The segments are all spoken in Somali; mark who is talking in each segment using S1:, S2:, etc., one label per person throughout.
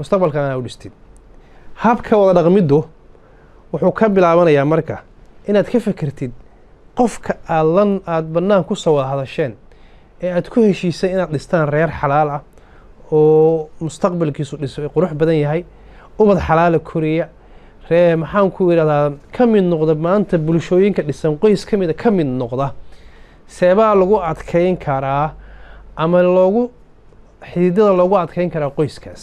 S1: mustaqbalkana u dhistid habka wada dhaqmiddu wuxuu ka bilaabanayaa marka inaad ka fikirtid qofka aad bannaan ku soo wada hadasheen ee aad ku heshiisay inaad dhistaan reer xalaal ah oo mustaqbalkiisu dhiso qurux badan yahay ubad xalaala koriya maxaan ku yidhahdaa ka mid noqda maanta bulshooyinka dhisan qoys ka mida ka mid noqda seebaa lagu adkayn karaa ama xididada loogu adkayn karaa qoyskaas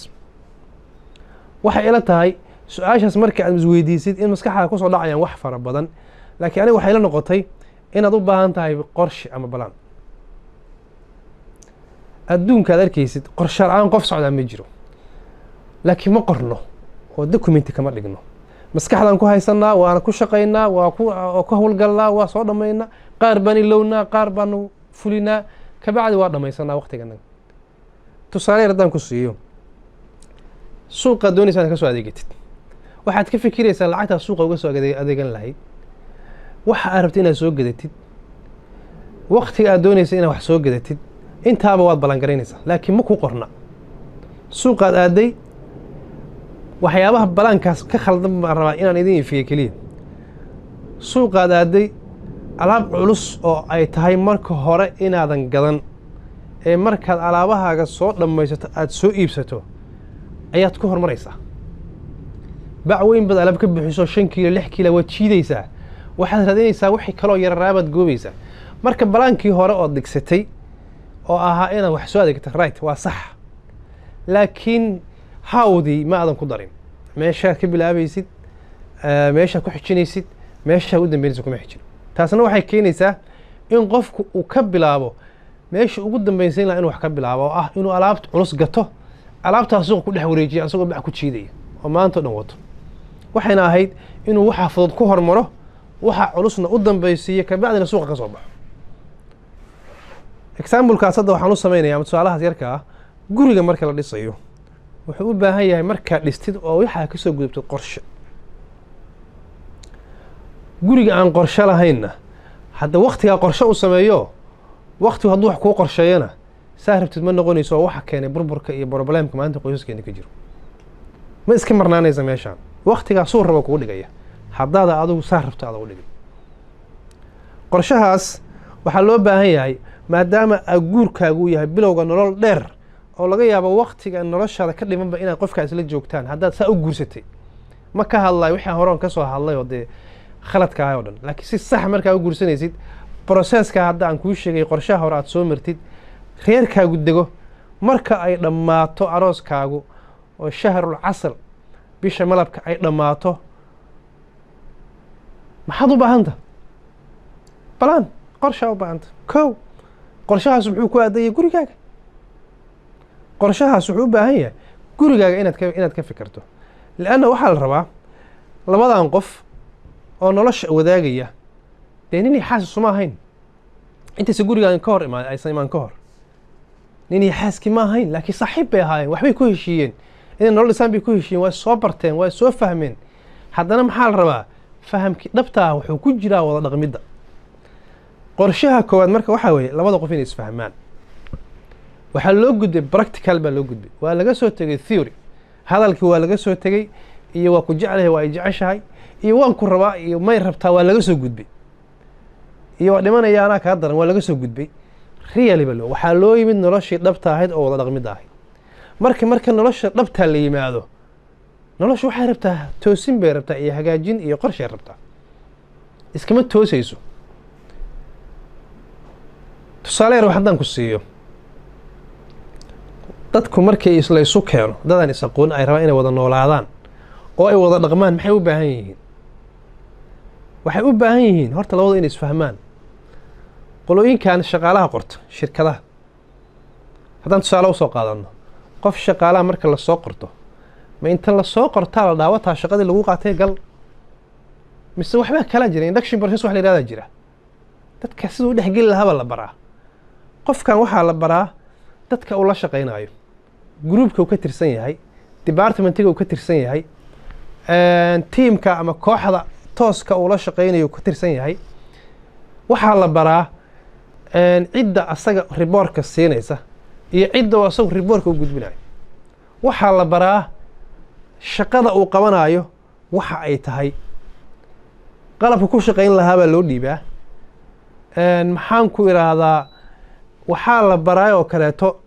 S1: waxay ila tahay su-aashaas marka aad isweydiisid in maskaxdaada kusoo dhacayaan wax fara badan laakiin aniga waxay la noqotay inaad u baahan tahay qorshe ama balaan adduunka aad arkaysid qorshe la-aan qof socdaa ma jiro laakiin ma qorno oo documenti kama dhigno maskaxdaan ku haysanaa waana ku shaqaynaa waa ku howlgalnaa waa soo dhammaynaa qaar baan ilownaa qaar baanu fulinaa kabacdi waa dhammaysanaa waqtiganaga tusaale yar haddaan ku siiyo suuqaad doonaysaa inaad ka soo adeegatid waxaad ka fikiraysaa lacagtaad suuqa uga soo adeegan lahayd waxa aad rabtid inaad soo gadatid waqtiga aad doonaysa inaad wax soo gadatid intaaba waad ballaangaraynaysaa laakiin ma ku qorna suuqaad aaday waxyaabaha balaankaas ka khaldan baan rabaa inaan idin ifiyo keliya suuqaad aaday alaab culus oo ay tahay marka hore inaadan gadan ee markaad alaabahaaga soo dhammaysato aad soo iibsato ayaad ku horumaraysaa bac weyn baad alaab ka bixiso 5 kiilo 6 kiilo waad jiidaysaa waxaad raadinaysaa wixii kaloo yararaabaad goobaysaa marka balaankii hore oo digsatay oo ahaa inaad wax soo adeegto right waa sax laakiin hawdii ma aadan ku darin meeshaad ka bilaabaysid meeshaad ku xijinaysid meeshaad u dambeynaysid kuma xijin taasna waxay keenaysaa in qofku uu ka bilaabo meesha ugu dambeysay inuu wax ka bilaabo oo ah inuu alaabta culus gato alaabtaas suuqa ku dhex wareejiyo asagoo bac ku jiidaya oo maanta dhan wato waxayna ahayd inuu waxa fudud ku hormaro waxa culusna u dambaysiiyo kabacdina suuqa ka soo baxo example-kaas hadda waxaan u samaynayaa tusaalahaas yarka ah guriga marka la dhisayo wuxuu u baahan yahay markaad dhistid oo waxaa ka soo gudubtid qorshe guriga aan qorshe lahaynna hadda waqtigaa qorshe u sameeyo waqtigu hadduu wax kuu qorsheeyana saa rabtid ma noqonayso oo waxa keenay burburka iyo problemka maanta qoysaskeena ka jiro ma iska marnaanaysa meeshaan waqtigaa suu raba kugu dhigaya haddaada adigu saa rabto aada u dhigay qorshahaas waxaa loo baahan yahay maadaama guurkaagu yahay bilowga nolol dheer oo laga yaabo waqtiga noloshaada ka dhimanba inaad qofkaa isla joogtaan haddaad saa u guursatay ma ka hadlayo wixii hore ka soo hadlay oo dee khaladka ah oo dhan laakiin si sax markaa u guursanaysid processka hadda aan kuu sheegay qorshaha hore aad soo martid reerkaagu dego marka ay dhammaato arooskaagu oo shahrul casr bisha malabka ay dhammaato maxaad u baahanta balaan qorshaa u baahanta kow qorshahaas muxuu ku aadayay gurigaaga qorshahaas wuxuu u baahan yahay gurigaaga inaad ka fikirto lianna waxaa la rabaa labadan qof oo nolosha wadaagaya dee ninay xaasas uma ahayn intaysa gurigaaga ka hor aysan imaan ka hor ninay xaaskii ma ahayn laakiin saaxiib bay ahaayeen waxbay ku heshiiyeen inay nolol dhisaan bay ku heshiiyeen waa soo barteen waa soo fahmeen haddana maxaa la rabaa fahamkii dhabtaa wuxuu ku jiraa wada dhaqmidda qorshaha koowaad marka waxaa weeye labada qof inay isfahmaan waxaa loo gudbay practical baa loo gudbay waa laga soo tegay theory hadalkii waa laga soo tegay iyo waa ku jeclahay waa ay jeceshahay iyo waan ku rabaa iyo may rabtaa waa laga soo gudbay iyo waa dhimanaya anaa kaa daran waa laga soo gudbay really ba waxaa loo yimid noloshii dhabta ahayd oo wada dhaqmidda ahayd marka nolosha dhabtaa la yimaado nolosha waxay rabtaa toosin bay rabtaa iyo hagaajin iyo qorshay rabtaa iskama toosayso tusaale yar haddaan ku siiyo dadku markay isla isu keeno dadaan is aqoon ay rabaan inay wada noolaadaan oo ay wada dhaqmaan maxay u baahan yihiin waxay u baahan yihiin horta labadu inay isfahmaan qolooyinkan shaqaalaha qorta shirkadaha haddaan tusaale usoo qaadano qof shaqaalaha marka lasoo qorto ma inta lasoo qortaa la dhaawataa shaqadii lagu qaatay gal mise waxbaa kala jira induction process wax la yidhahdaa jira dadka siduu dhexgeli lahaaba la baraa qofkan waxaa la baraa dadka uu la shaqaynayo groupka uu ka tirsan yahay departmentiga uu ka tirsan yahay tiimka ama kooxda tooska uu la shaqaynayo uu ka tirsan yahay waxaa la baraa cidda asaga riboorka siinaysa iyo cidda uu asagu riboorka u gudbinayo waxaa la baraa shaqada uu qabanayo waxa ay tahay qalabka ku shaqayn lahaa baa loo dhiibaa maxaan ku idhaahdaa waxaa la baraa oo kaleeto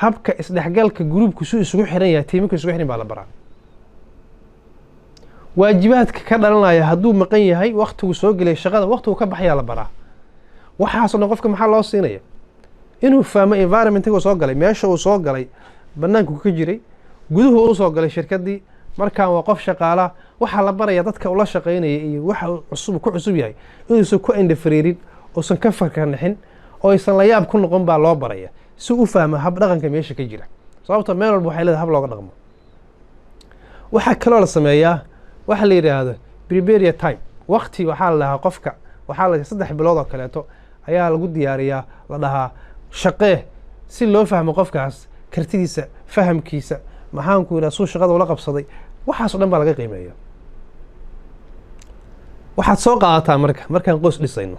S1: habka isdhexgalka gruubku suu isugu xiran yahay tiimka isugu xiran baa la baraa waajibaadka ka dhalanaya hadduu maqan yahay waqtigu soo gelay shaqada waqtigu ka baxayaa la baraa waxaasoo dhan qofka maxaa loo siinaya inuu fahmo environmentiga soo galay meesha uu soo galay banaanku ka jiray guduhu uu soo galay shirkadii markaan waa qof shaqaala waxaa la baraya dadka ula shaqaynaya iyo waxa cusub ku cusub yahay inuusan ku indhafariirin uusan ka farkanixin oo aysan la yaab ku noqon baa loo baraya si u fahmo hab dhaqanka meesha ka jira sababta meel walba waxay leedahay hab looga dhaqmo waxaa kaloo la sameeyaa waxa la yidhaahdo prepare time waqti waxaa la dhahaa qofka waxaa la 3 bilood oo kaleeto ayaa lagu diyaariyaa la dhahaa shaqee si loo fahmo qofkaas kartidiisa fahamkiisa maxaan ku yidhaha suu shaqada ula qabsaday waxaasoo dhan baa laga qiimeeya waxaad soo qaadataa markaan qoys dhisayno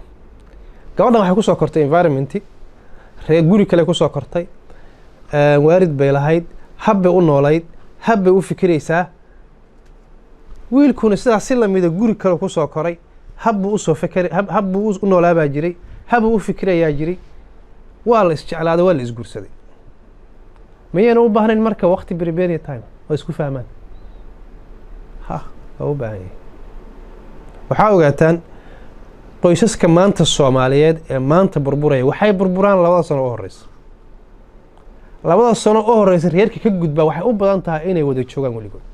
S1: gabadhan waxay kusoo kortay environmenti reer guri kale kusoo kortay waarid bay lahayd hab bay u noolayd hab bay u fikiraysaa wiilkuna sidaas si lamida guri kale kusoo koray habbuu usoo fikray habbuu u noolaabaa jiray habbuu u fikirayaa jiray waa la isjeclaaday waa la isguursaday mayayna u baahnayn marka waqti prepare time oo isku fahmaan waa u baahan yahay waxaa ogaataan qoysaska maanta Soomaaliyeed ee maanta burburaya waxay burburaan 2 sano oo horeysa 2 sano oo horeysa reerka ka gudba waxay u badan tahay inay wada joogaan waligood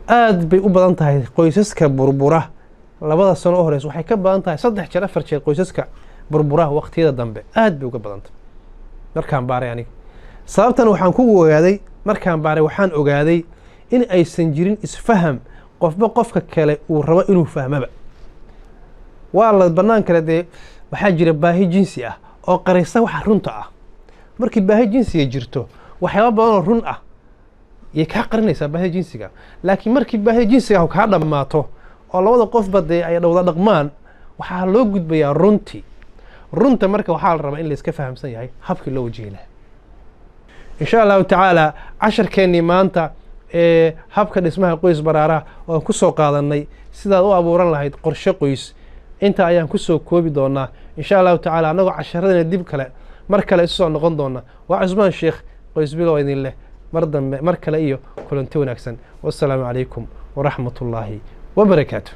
S1: aad bay u badan tahay qoysaska burbura 2 sano oo horeysa waxay ka badan tahay 3 jeer 4 jeer qoysaska burbura waqtiyada dambe aad bay uga badan tahay markaan baaray aniga sababtan waxaan ku ogaaday markaan baaray waxaan ogaaday in aysan jirin isfaham qofba qofka kale uu rabo inuu fahmaba waa la banaan kale de waxaa jira baahi jinsi ah oo qaraysa waxa runta ah markii baahi jinsiga jirto waxyaabo badan oo run ah iyo ka qarinaysa baahi jinsiga laakiin markii baahi jinsiga ka dhamaato oo labada qofba de ay dhawda dhaqmaan waxaa loo gudbayaa runta marka waxaa la rabaa in la iska fahamsan yahay habkii loo wajihi إن شاء الله تعالى عشر كني مانتا habka dhismaha qoys baraara oo ku soo qaadanay sida uu abuuran lahayd qorshe qoys inta ayaan ku soo koobi doonaa insha Allah ta'ala anagu casharadana dib kale mar kale soo noqon doona waa Cusmaan Sheekh qoys bilow idin leh mar kale iyo kulanti wanaagsan wassalaamu calaykum wa rahmatullaahi wa barakaatuh